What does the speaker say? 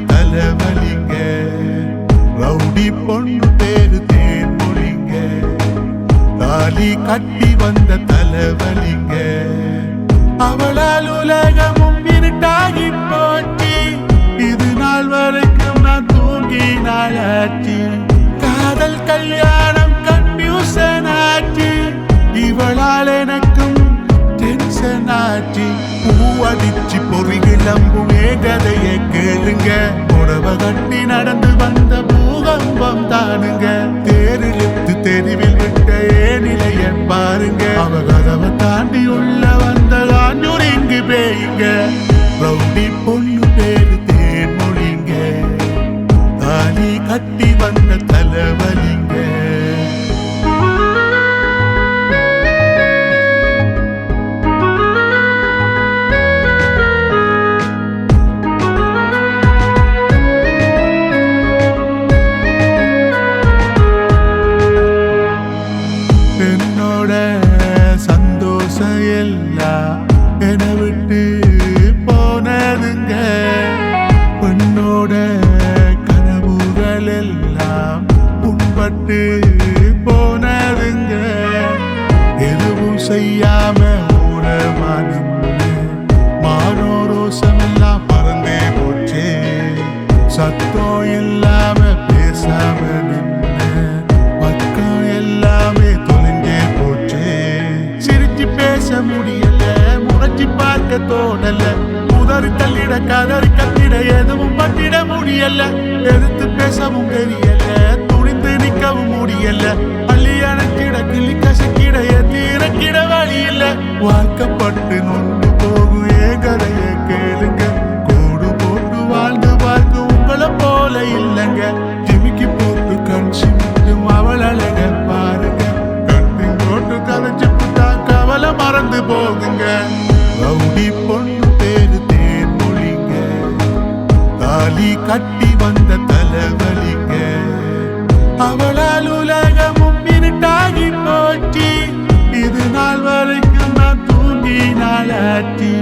தலைவலிங்க. Rowdy பொண்ணு பேரு தேன்மொழிங்க. தாலி கட்டி வந்த தலைவலிங்க. அவளால் உலகமும் இருட்டாகி போச்சு. இது நாள் வரைக்கும் நான் தூங்கி நாளாச்சு. காதல் கல்யாணம் கன்ஃபியூஷன் ஆச்சு. இவளால் எனக்கும் டென்ஷன் ஆச்சு. பூவடிச்சு பொறி விளம்பும் ஏகதையை கேளுங்க. புடவை கட்டி நடந்து வந்த பூகம்பம் தானுங்க. தேரிழுத்து தெருவில் விட்ட ஏநிலைய பாருங்க. அவ கதவை தாண்டி உள்ள வந்த காஞ்சூரிங்கு பேய்ங்க. ரவுடி பொண்ணு பேரு தேன்மொழிங்க. தாலி கட்டி வந்த தலைவலிங்க. என்னோட சந்தோஷம் எல்லாம் என்னை விட்டு போனதுங்க. பெண்ணோட கனவுகள் எல்லாம் புண்பட்டு போனதுங்க. எதுவும் செய்யாம ஊரமா நின்று மானோ ரோசம் எல்லாம் பறந்தே போச்சே. சத்தம் இல்லாம பேசாம நின்று பக்கம் எல்லாமே தொலைஞ்சே போச்சே. சிரிச்சு பேச முடியல, முறைச்சி பார்க்க தோணல. முதறி தள்ளிட கதறி கத்திட எதுவும் பண்ணிட முடியல. எதிர்த்து பேசவும் தெரியல, துணிந்து நிற்கவும் முடியல. அள்ளி அணைக்கிட கிளி கசக்கிட தீரக்கிட வழி இல்ல. வாழ்க்கப்பட்டு நொந்து போகும் ஏகரைய கேளுங்க. கோடு போட்டு வாழ்ந்து பார்க்க உங்களை போல இல்லைங்க. ஜிமிக்கி போட்டு கண் சிமிட்டும் அவள் அழக பாருங்க. கட்டிங் போட்டு கதைச்சு புட்டா கவலை மறந்து போகுங்க. ரவுடி பொண்ணு பேரு தேன்மொழிங்க. தாலி கட்டி வந்த தலைவலிங்க. அவளால் உலகமும் இருட்டாகி போச்சு. இது நாள் வரைக்கும் நான் தூங்கி நாளாச்சு.